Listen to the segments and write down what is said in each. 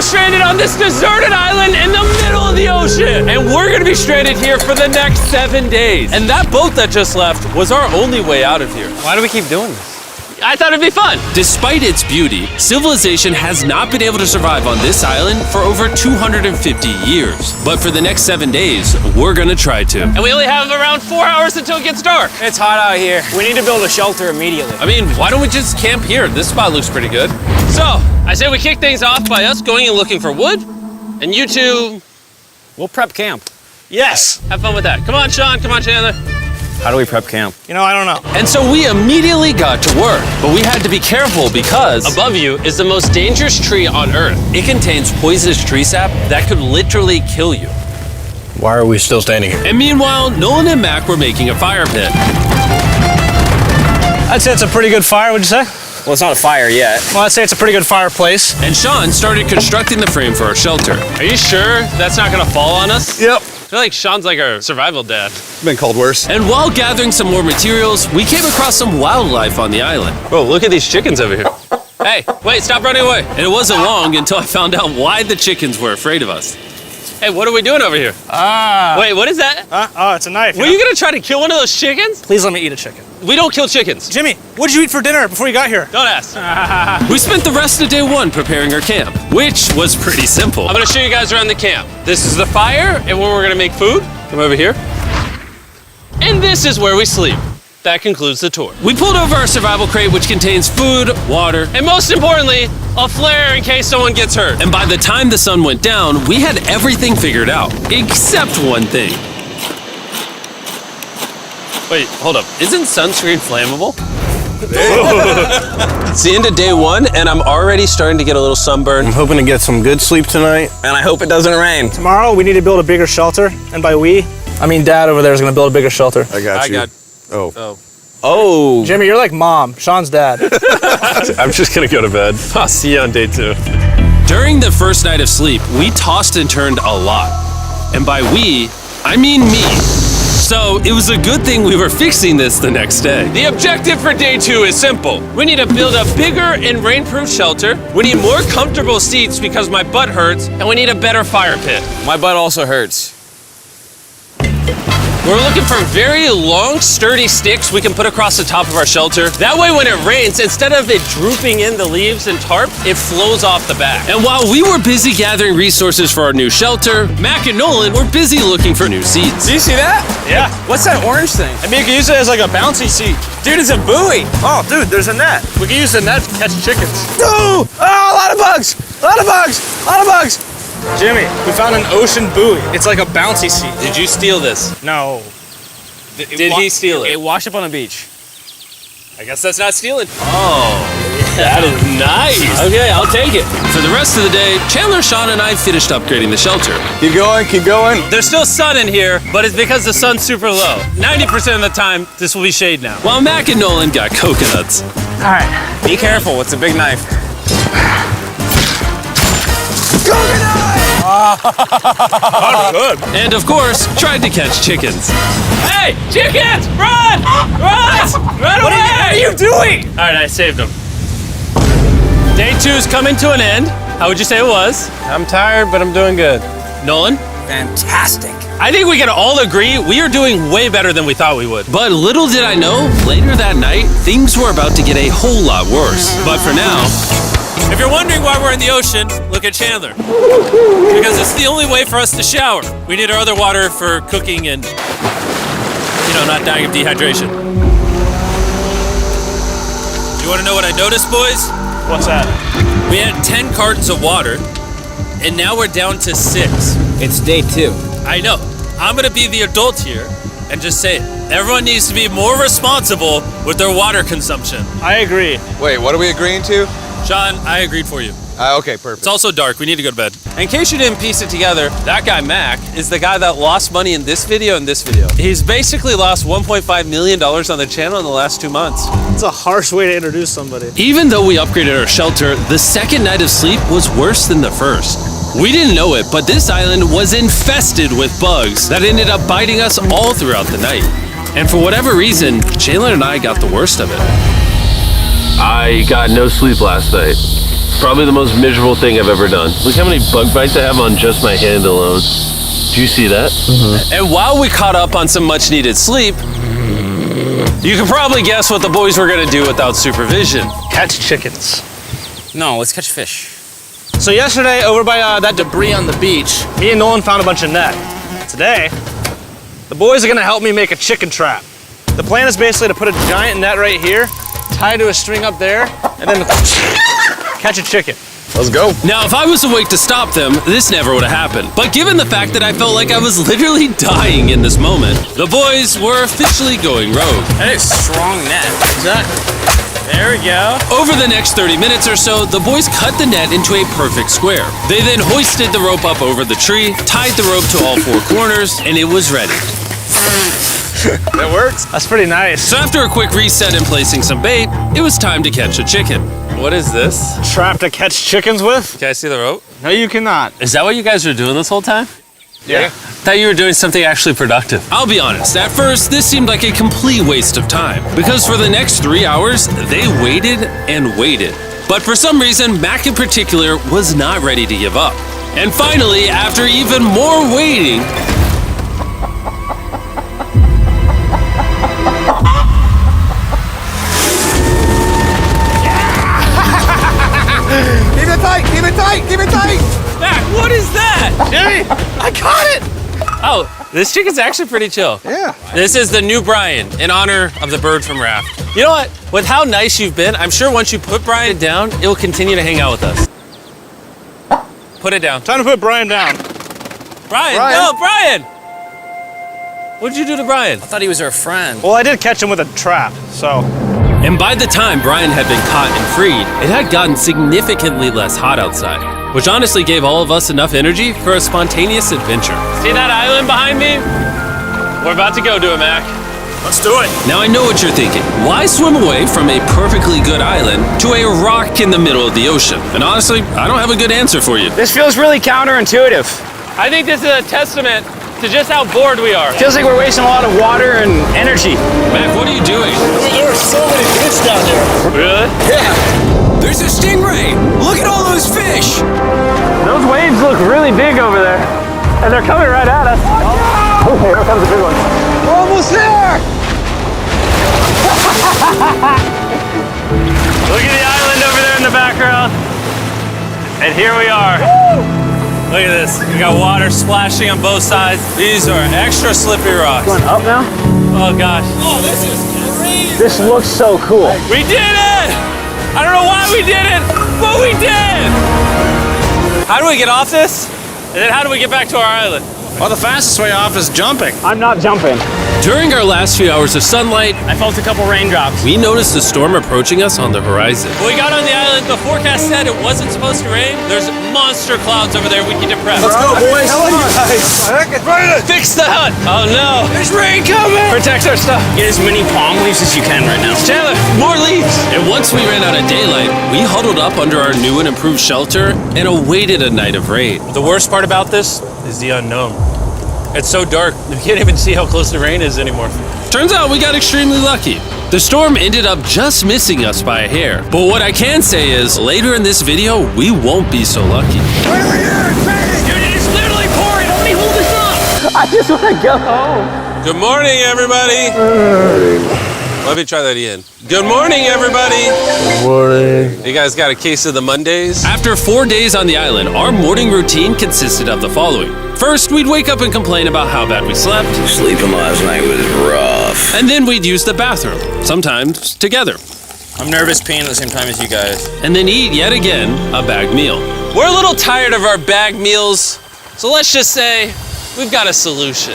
stranded on this deserted island in the middle of the ocean. And we're gonna be stranded here for the next 7 days. And that boat that just left was our only way out of here. Why do we keep doing this? I thought it'd be fun. Despite its beauty, civilization has not been able to survive on this island for over 250 years. But for the next 7 days, we're gonna try to. And we only have around 4 hours until it gets dark. It's hot out here. We need to build a shelter immediately. I mean, why don't we just camp here? This spot looks pretty good. So, I say we kick things off by us going and looking for wood, and you two We'll prep camp. Yes. Have fun with that. Come on, Sean. Come on, Chandler. How do we prep camp? You know, I don't know. And so we immediately got to work, but we had to be careful because Above you is the most dangerous tree on Earth. it contains poisonous tree sap that could literally kill you. Why are we still standing here? And meanwhile, Nolan and Mac were making a fire pit. I'd say it's a pretty good fire, would you say? Well, it's not a fire yet. Well, I'd say it's a pretty good fireplace. And Sean started constructing the frame for our shelter. Are you sure that's not gonna fall on us? Yep. I feel like Sean's like our survival dad. Been called worse. And while gathering some more materials, we came across some wildlife on the island. Whoa, look at these chickens over here. Hey, wait, stop running away. And it wasn't long until I found out why the chickens were afraid of us. Hey, what are we doing over here? Wait, what is that? Oh, it's a knife. Were you gonna try to kill one of those chickens? Please let me eat a chicken. We don't kill chickens. Jimmy, what did you eat for dinner before you got here? Don't ask. We spent the rest of day one preparing our camp, which was pretty simple. I'm gonna show you guys around the camp. This is the fire and where we're gonna make food. Come over here. And this is where we sleep. That concludes the tour. We pulled over our survival crate, which contains food, water, And most importantly, a flare in case someone gets hurt. and by the time the sun went down, we had everything figured out, except one thing. Wait, hold up. Isn't sunscreen flammable? It's the end of day one, and I'm already starting to get a little sunburn. I'm hoping to get some good sleep tonight. And I hope it doesn't rain. Tomorrow, we need to build a bigger shelter. And by we, I mean Dad over there is going to build a bigger shelter. I got you. Oh. Oh. Jimmy, you're like Mom. Sean's dad. I'm just gonna go to bed. I'll see you on day 2. During the first night of sleep, we tossed and turned a lot. And by we, I mean me. So it was a good thing we were fixing this the next day. The objective for day 2 is simple. We need to build a bigger and rainproof shelter. We need more comfortable seats because my butt hurts, and we need a better fire pit. My butt also hurts. We're looking for very long, sturdy sticks we can put across the top of our shelter. That way when it rains, instead of it drooping in the leaves and tarp, it flows off the back. And while we were busy gathering resources for our new shelter, Mac and Nolan were busy looking for new seats. Do you see that? Yeah. What's that orange thing? I mean, you can use it as like a bouncy seat. Dude, it's a buoy. Oh, dude, there's a net. We can use the net to catch chickens. Oh, a lot of bugs. A lot of bugs. A lot of bugs. Jimmy, we found an ocean buoy. It's like a bouncy seat. Did you steal this? No. Did he steal it? It washed up on the beach. I guess that's not stealing. Oh, that is nice. Okay, I'll take it. For the rest of the day, Chandler, Sean, and I finished upgrading the shelter. Keep going, keep going. There's still sun in here, but it's because the sun's super low. 90% of the time, this will be shade now. While Mac and Nolan got coconuts. All right. Be careful. It's a big knife. And of course, tried to catch chickens. Hey, chickens, run! Run! Run away! What are you doing? All right, I saved them. Day 2's coming to an end. How would you say it was? I'm tired, but I'm doing good. Nolan? Fantastic. I think we can all agree we are doing way better than we thought we would. But little did I know, later that night, things were about to get a whole lot worse. But for now, If you're wondering why we're in the ocean, look at Chandler. Because it's the only way for us to shower. We need our other water for cooking and, not dying of dehydration. You want to know what I noticed, boys? What's that? We had 10 cartons of water, and now we're down to 6. It's day 2. I know. I'm gonna be the adult here and just say it. Everyone needs to be more responsible with their water consumption. I agree. Wait, what are we agreeing to? Sean, I agreed for you. Okay, perfect. It's also dark. We need to go to bed. In case you didn't piece it together, that guy Mac is the guy that lost money in this video and this video. He's basically lost $1.5 million on the channel in the last 2 months. It's a harsh way to introduce somebody. even though we upgraded our shelter, the second night of sleep was worse than the first. We didn't know it, but this island was infested with bugs that ended up biting us all throughout the night. And for whatever reason, Chandler and I got the worst of it. I got no sleep last night. Probably the most miserable thing I've ever done. Look how many bug bites I have on just my hand alone. Do you see that? And while we caught up on some much needed sleep, you can probably guess what the boys were gonna do without supervision. Catch chickens. No, let's catch fish. So yesterday, over by that debris on the beach, me and Nolan found a bunch of net. Today, the boys are gonna help me make a chicken trap. The plan is basically to put a giant net right here, tie to a string up there, and then catch a chicken. Let's go. Now, if I was awake to stop them, this never would have happened. But given the fact that I felt like I was literally dying in this moment, the boys were officially going rogue. That is strong net. Exactly. There we go. Over the next 30 minutes or so, the boys cut the net into a perfect square. They then hoisted the rope up over the tree, tied the rope to all four corners, and it was ready. That works. That's pretty nice. So after a quick reset and placing some bait, it was time to catch a chicken. What is this? Trap to catch chickens with? Can I see the rope? No, you cannot. Is that what you guys were doing this whole time? Yeah. I thought you were doing something actually productive. I'll be honest, at first, this seemed like a complete waste of time. Because for the next 3 hours, they waited and waited. But for some reason, Mac in particular was not ready to give up. And finally, after even more waiting, Keep it tight, keep it tight, keep it tight. Mac, what is that? Jimmy, I caught it! Oh, this chicken's actually pretty chill. Yeah. This is the new Brian in honor of the bird from Raft. You know what? With how nice you've been, I'm sure once you put Brian down, it will continue to hang out with us. Put it down. Time to put Brian down. Brian, Brian. no, Brian! What'd you do to Brian? I thought he was our friend. Well, I did catch him with a trap, so. and by the time Brian had been caught and freed, it had gotten significantly less hot outside, which honestly gave all of us enough energy for a spontaneous adventure. See that island behind me? We're about to go to it, Mac. Let's do it. Now I know what you're thinking. Why swim away from a perfectly good island to a rock in the middle of the ocean? And honestly, I don't have a good answer for you. This feels really counterintuitive. I think this is a testament to just how bored we are. Feels like we're wasting a lot of water and energy. Mac, what are you doing? There are so many fish down there. Really? Yeah. There's a stingray. Look at all those fish. Those waves look really big over there. And they're coming right at us. Oh, here comes a big one. We're almost there. Look at the island over there in the background. And here we are. Look at this. We got water splashing on both sides. These are extra slippery rocks. Going up now? Oh gosh. Oh, this is crazy. This looks so cool. We did it! I don't know why we did it, but we did! How do we get off this? And then how do we get back to our island? Well, the fastest way off is jumping. I'm not jumping. During our last few hours of sunlight, I felt a couple raindrops. we noticed a storm approaching us on the horizon. When we got on the island, the forecast said it wasn't supposed to rain. There's monster clouds over there we can depress. Let's go, boys. Fix the hut! Oh no! There's rain coming. Protect our stuff. Get as many palm leaves as you can right now. Chandler, more leaves! And once we ran out of daylight, we huddled up under our new and improved shelter and awaited a night of rain. The worst part about this is the unknown. It's so dark, you can't even see how close the rain is anymore. Turns out we got extremely lucky. The storm ended up just missing us by a hair. But what I can say is, later in this video, we won't be so lucky. Dude, it is literally pouring! Help me hold this up! I just want to go home. Good morning, everybody! Let me try that again. Good morning, everybody! Good morning. You guys got a case of the Mondays? After 4 days on the island, our morning routine consisted of the following. First, we'd wake up and complain about how bad we slept. Sleeping last night was rough. And then we'd use the bathroom, sometimes together. I'm nervous peeing at the same time as you guys. And then eat yet again a bagged meal. We're a little tired of our bag meals, so let's just say we've got a solution.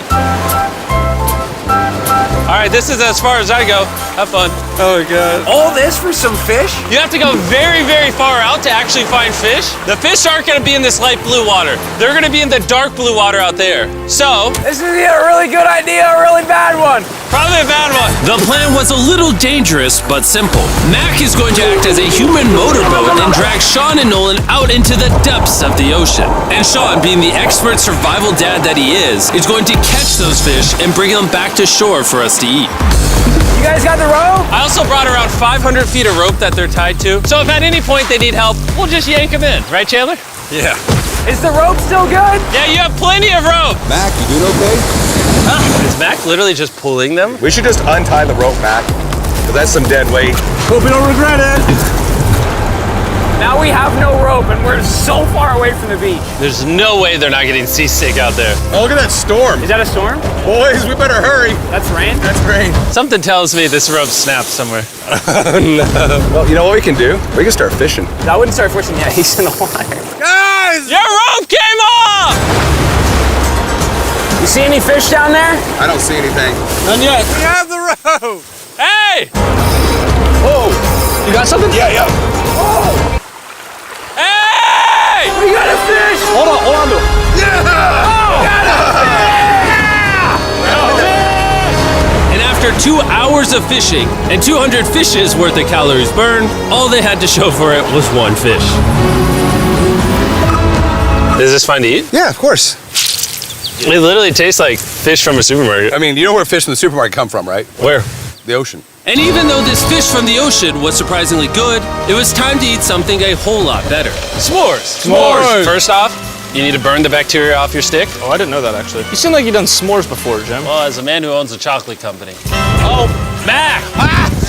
All right, this is as far as I go. Have fun. Oh, God. All this for some fish? You have to go very, very far out to actually find fish. The fish aren't gonna be in this light blue water. They're gonna be in the dark blue water out there. So, This is either a really good idea or a really bad one. probably a bad one. The plan was a little dangerous, but simple. Mac is going to act as a human motorboat and drag Sean and Nolan out into the depths of the ocean. And Sean, being the expert survival dad that he is going to catch those fish and bring them back to shore for us to eat. You guys got the rope? I also brought around 500 feet of rope that they're tied to. So if at any point they need help, we'll just yank them in. Right, Chandler? Yeah. Is the rope still good? Yeah, you have plenty of rope. Mac, you doing okay? Is Mac literally just pulling them? We should just untie the rope, Mac. Because that's some dead weight. Hope you don't regret it. Now we have no rope and we're so far away from the beach. There's no way they're not getting seasick out there. Oh, look at that storm. Is that a storm? Boys, we better hurry. That's rain? That's rain. Something tells me this rope snapped somewhere. Well, you know what we can do? We can start fishing. I wouldn't start fishing yet. He's in the water. Guys! Your rope came off! You see any fish down there? I don't see anything. None yet. We have the rope. Hey! Whoa! You got something? Yeah, yeah. Hey! We got a fish! Hold on to it. And after 2 hours of fishing and 200 fishes worth of calories burned, all they had to show for it was one fish. Is this fine to eat? Yeah, of course. It literally tastes like fish from a supermarket. I mean, you know where fish from the supermarket come from, right? Where? The ocean. And even though this fish from the ocean was surprisingly good, it was time to eat something a whole lot better. S'mores. S'mores. First off, you need to burn the bacteria off your stick. Oh, I didn't know that actually. You seem like you've done s'mores before, Jim. Well, as a man who owns a chocolate company. Oh, Mac!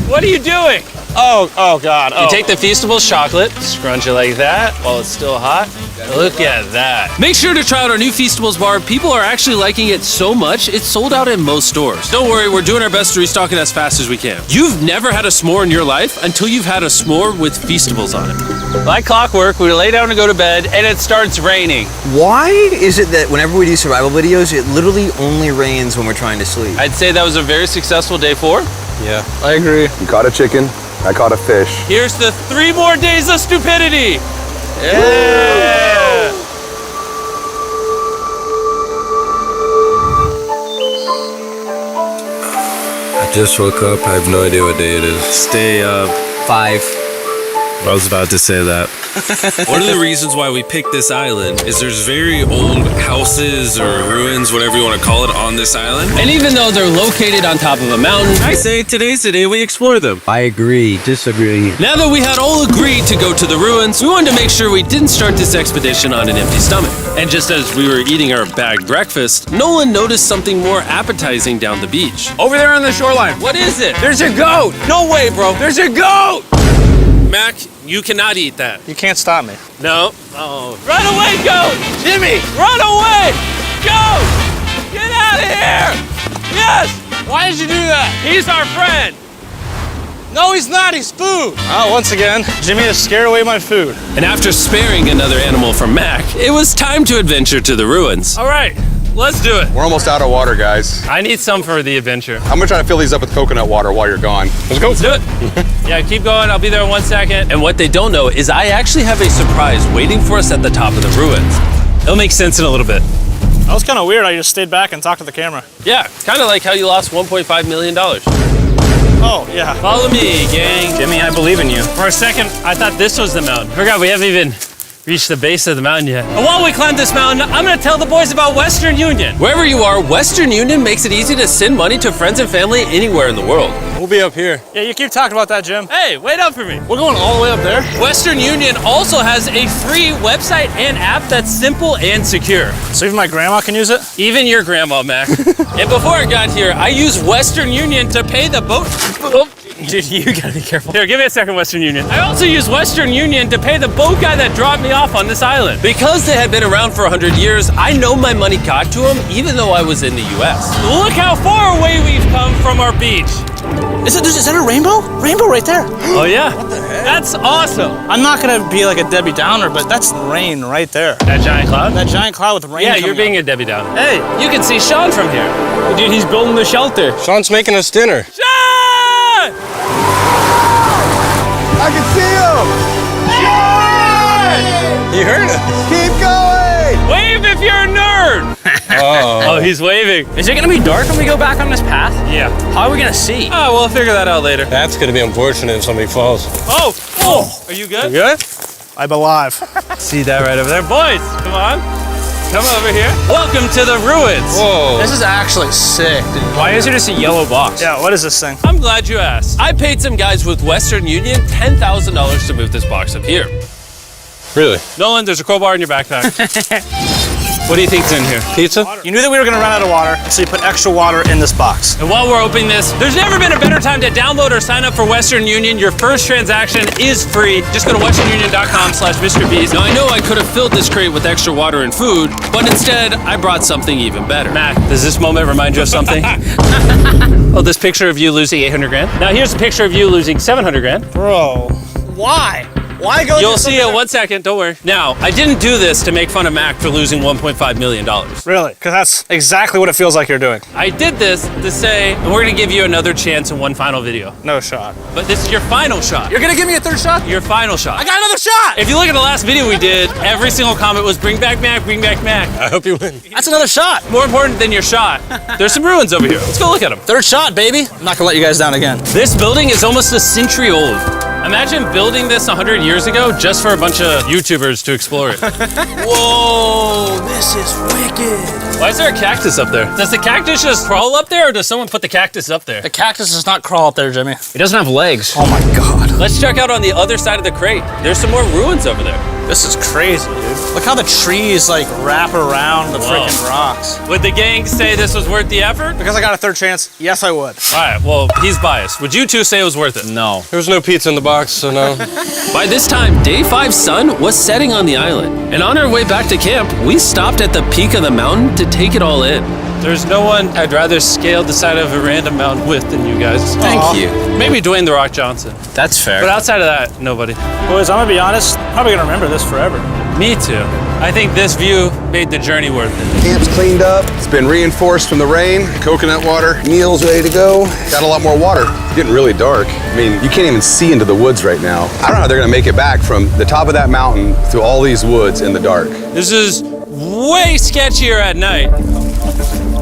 What are you doing? Oh God. You take the Feastables chocolate, scrunch it like that while it's still hot. Look at that. Make sure to try out our new Feastables bar. People are actually liking it so much, it's sold out in most stores. Don't worry, we're doing our best to restock it as fast as we can. You've never had a s'more in your life until you've had a s'more with Feastables on it. Like clockwork, we lay down to go to bed and it starts raining. Why is it that whenever we do survival videos, it literally only rains when we're trying to sleep? I'd say that was a very successful day 4. Yeah. I agree. You caught a chicken. I caught a fish. Here's the 3 more days of stupidity. Yeah. I just woke up. I have no idea what day it is. Stay up. 5. I was about to say that. One of the reasons why we picked this island is there's very old houses or ruins, whatever you want to call it, on this island. And even though they're located on top of a mountain, I say today's the day we explore them. I agree. Disagree. Now that we had all agreed to go to the ruins, we wanted to make sure we didn't start this expedition on an empty stomach. And just as we were eating our bagged breakfast, Nolan noticed something more appetizing down the beach. Over there on the shoreline. What is it? There's a goat. No way, bro. There's a goat. Mac, you cannot eat that. You can't stop me. No. Oh. Run away, goat! Jimmy! Run away! Goat! Get out of here! Yes! Why did you do that? He's our friend. No, he's not. He's food. Oh, once again, Jimmy has scared away my food. And after sparing another animal from Mac, it was time to adventure to the ruins. All right, let's do it. We're almost out of water, guys. I need some for the adventure. I'm gonna try to fill these up with coconut water while you're gone. Let's go. Let's do it. Yeah, keep going. I'll be there in 1 second. And what they don't know is I actually have a surprise waiting for us at the top of the ruins. It'll make sense in a little bit. That was kind of weird. I just stayed back and talked to the camera. Yeah, kind of like how you lost $1.5 million. Oh, yeah. Follow me, gang. Jimmy, I believe in you. For a second, I thought this was the mountain. Forgot we haven't even reached the base of the mountain yet. And while we climb this mountain, I'm gonna tell the boys about Western Union. Wherever you are, Western Union makes it easy to send money to friends and family anywhere in the world. We'll be up here. Yeah, you keep talking about that, Jim. Hey, wait up for me. We're going all the way up there. Western Union also has a free website and app that's simple and secure. So even my grandma can use it? Even your grandma, Mac. And before I got here, I used Western Union to pay the boat. Oh, dude, you gotta be careful. Here, give me a second, Western Union. I also used Western Union to pay the boat guy that dropped me off on this island. Because they had been around for 100 years, I know my money got to them even though I was in the US. Look how far away we've come from our beach. Is that a rainbow? Rainbow right there. Oh yeah? What the heck? That's awesome. I'm not gonna be like a Debbie Downer, but that's rain right there. That giant cloud? That giant cloud with rain. Yeah, you're being a Debbie Downer. Hey, you can see Sean from here. Dude, he's building the shelter. Sean's making us dinner. Sean! I can see him! You heard it. Keep going! Wave if you're a nerd! Oh, he's waving. Is it gonna be dark when we go back on this path? Yeah. How are we gonna see? Oh, we'll figure that out later. That's gonna be unfortunate if somebody falls. Oh! Oh! Are you good? You good? I'm alive. See that right over there? Boys, come on. Come over here. Welcome to the ruins. Whoa. This is actually sick, dude. Why is it just a yellow box? Yeah, what is this thing? I'm glad you asked. I paid some guys with Western Union $10,000 to move this box up here. Really? Nolan, there's a crowbar in your backpack. What do you think's in here? Pizza? You knew that we were gonna run out of water, so you put extra water in this box. And while we're opening this, there's never been a better time to download or sign up for Western Union. Your first transaction is free. Just go to westernunion.com/MrBeast. Now, I know I could have filled this crate with extra water and food, but instead, I brought something even better. Matt, does this moment remind you of something? Oh, this picture of you losing 800 grand? Now here's a picture of you losing 700 grand. Bro, why? Why go? You'll see it in 1 second, don't worry. Now, I didn't do this to make fun of Mac for losing $1.5 million. Really? Because that's exactly what it feels like you're doing. I did this to say, and we're gonna give you another chance in one final video. No shot. But this is your final shot. You're gonna give me a third shot? Your final shot. I got another shot! If you look at the last video we did, every single comment was bring back Mac, bring back Mac. I hope you win. That's another shot. More important than your shot, there's some ruins over here. Let's go look at them. Third shot, baby. I'm not gonna let you guys down again. This building is almost a century old. Imagine building this 100 years ago just for a bunch of YouTubers to explore it. Whoa, this is wicked. Why is there a cactus up there? Does the cactus just crawl up there or does someone put the cactus up there? The cactus does not crawl up there, Jimmy. It doesn't have legs. Oh my God. Let's check out on the other side of the crate. There's some more ruins over there. This is crazy, dude. Look how the trees like wrap around the freaking rocks. Would the gang say this was worth the effort? Because I got a third chance, yes I would. All right, well, he's biased. Would you two say it was worth it? No. There was no pizza in the box, so no. By this time, Day 5's sun was setting on the island, and on our way back to camp, we stopped at the peak of the mountain to take it all in. There's no one I'd rather scale the side of a random mountain with than you guys. Thank you. Maybe Dwayne The Rock Johnson. That's fair. But outside of that, nobody. Boys, I'm gonna be honest, probably gonna remember this forever. Me too. I think this view made the journey worth it. Camp's cleaned up. It's been reinforced from the rain. Coconut water. Meal's ready to go. Got a lot more water. It's getting really dark. I mean, you can't even see into the woods right now. I don't know how they're gonna make it back from the top of that mountain through all these woods in the dark. This is way sketchier at night.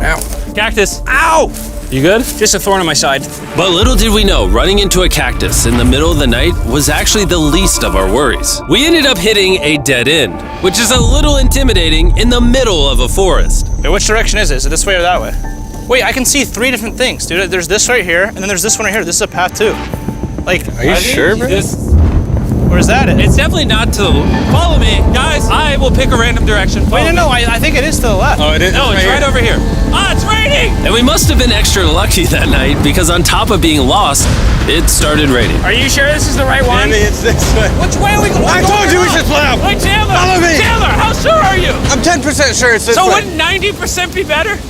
Ow. Cactus. Ow! You good? Just a thorn on my side. But little did we know, running into a cactus in the middle of the night was actually the least of our worries. We ended up hitting a dead end, which is a little intimidating in the middle of a forest. Wait, which direction is it? Is it this way or that way? Wait, I can see three different things, dude. There's this right here, and then there's this one right here. This is a path too. Like, Are you sure, bro? where's that at? It's definitely not to the... Follow me. Guys, I will pick a random direction. Wait, no, I think it is to the left. Oh, it is? No, it's right over here. Ah, it's raining! And we must have been extra lucky that night because on top of being lost, it started raining. Are you sure this is the right one? It's this way. Which way are we going? I told you we should play out. Wait, Chandler! Follow me. Chandler, how sure are you? I'm 10% sure it's this So way. wouldn't 90% be better?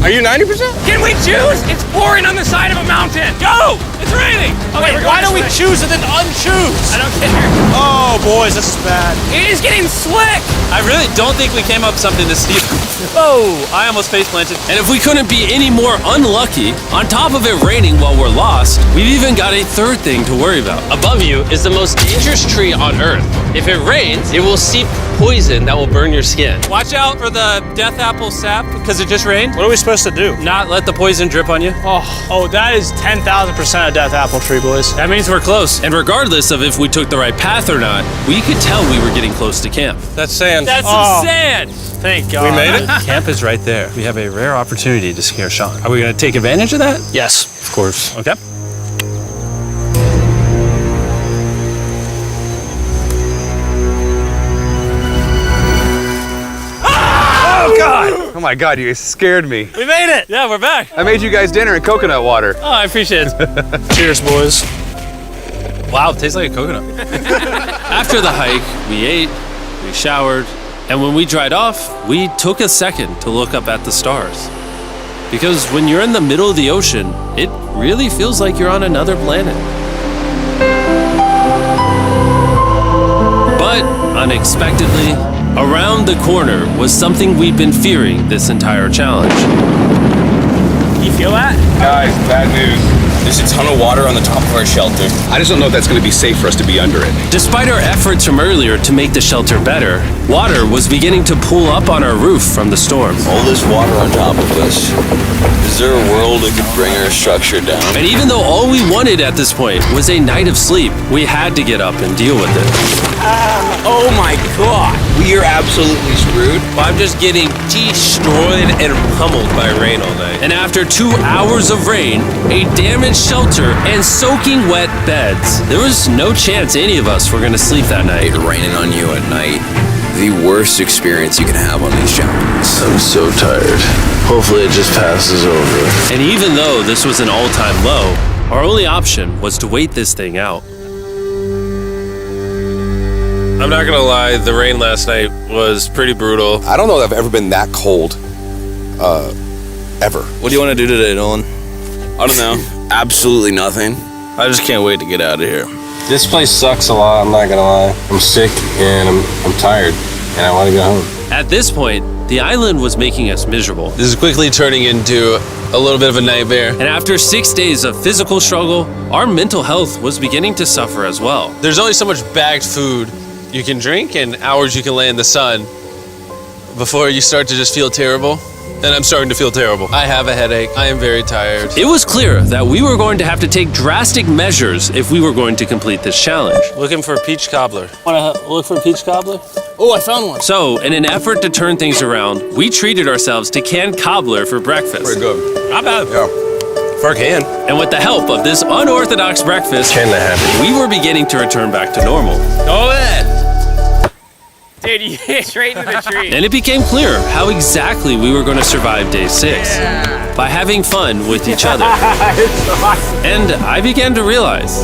Are you 90%? Can we choose? It's pouring on the side of a mountain. Go! It's raining! Okay, Wait, why don't we choose and then unchoose? I don't care. Oh, boys, this is bad. It is getting slick. I really don't think we came up with something to steal. Oh, I almost face planted. And if we couldn't be any more unlucky, on top of it raining while we're lost, we've even got a third thing to worry about. Above you is the most dangerous tree on Earth. If it rains, it will seep poison that will burn your skin. Watch out for the death apple sap because it just rained. What are we supposed to do? Not let the poison drip on you. Oh, that is 10,000% a death apple tree, boys. That means we're close. And regardless of if we took the right path or not, we could tell we were getting close to camp. That's sand. That's Oh. some sand. Thank God. We made it? Camp is right there. We have a rare opportunity to scare Sean. Are we going to take advantage of that? Yes. Of course. Okay. Oh, God. Oh my God, you guys scared me. We made it. Yeah, we're back. I made you guys dinner in coconut water. Oh, I appreciate it. Cheers, boys. Wow, it tastes like a coconut. After the hike, we ate, we showered, and when we dried off, we took a second to look up at the stars. Because when you're in the middle of the ocean, it really feels like you're on another planet. But unexpectedly, around the corner was something we'd been fearing this entire challenge. You feel that? Guys, bad news. There's a ton of water on the top of our shelter. I just don't know if that's going to be safe for us to be under it. Despite our efforts from earlier to make the shelter better, Water was beginning to pool up on our roof from the storm. All this water on top of us. Is there a world that could bring our structure down? And even though all we wanted at this point was a night of sleep, we had to get up and deal with it. Oh my god. We are absolutely screwed. I'm just getting destroyed and pummeled by rain all night. And after 2 hours of rain, a damaged shelter, and soaking wet beds, there was no chance any of us were going to sleep that night. It raining on you at night. The worst experience you can have on these challenges. I'm so tired. Hopefully it just passes over. And even though this was an all-time low, our only option was to wait this thing out. I'm not gonna lie, the rain last night was pretty brutal. I don't know that I've ever been that cold, ever. What do you want to do today, Nolan? I don't know. Absolutely nothing. I just can't wait to get out of here. This place sucks a lot, I'm not gonna lie. I'm sick and I'm tired and I wanna go home. At this point, the island was making us miserable. This is quickly turning into a little bit of a nightmare. And after 6 days of physical struggle, our mental health was beginning to suffer as well. There's only so much bagged food you can drink and hours you can lay in the sun before you start to just feel terrible. And I'm starting to feel terrible. I have a headache. I am very tired. It was clear that we were going to have to take drastic measures if we were going to complete this challenge. Looking for a peach cobbler. Want to look for a peach cobbler? Oh, I found one. So, in an effort to turn things around, we treated ourselves to canned cobbler for breakfast. Pretty good. Not bad. Yeah. For a can. And with the help of this unorthodox breakfast, Can that happen? we were beginning to return back to normal. Go ahead. Dude, you hit straight into the tree. And it became clear how exactly we were going to survive day 6. By having fun with each other. And I began to realize,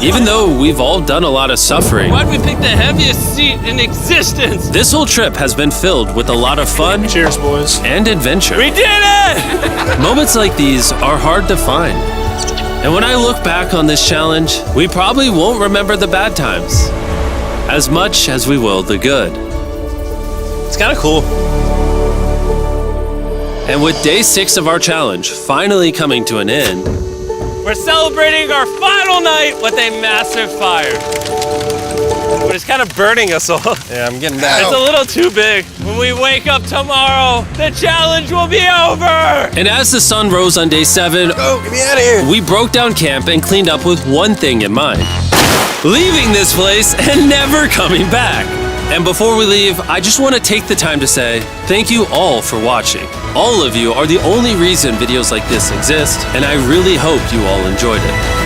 even though we've all done a lot of suffering, Why'd we pick the heaviest seat in existence? this whole trip has been filled with a lot of fun Cheers, boys. and adventure. We did it! Moments like these are hard to find. And when I look back on this challenge, we probably won't remember the bad times as much as we will the good. It's kind of cool. And with day 6 of our challenge finally coming to an end, We're celebrating our final night with a massive fire. But it's kind of burning us all. Yeah, I'm getting that. It's a little too big. When we wake up tomorrow, the challenge will be over! and as the sun rose on day 7, Oh, get me out of here. we broke down camp and cleaned up with one thing in mind: leaving this place and never coming back. And before we leave, I just want to take the time to say thank you all for watching. All of you are the only reason videos like this exist, and I really hope you all enjoyed it.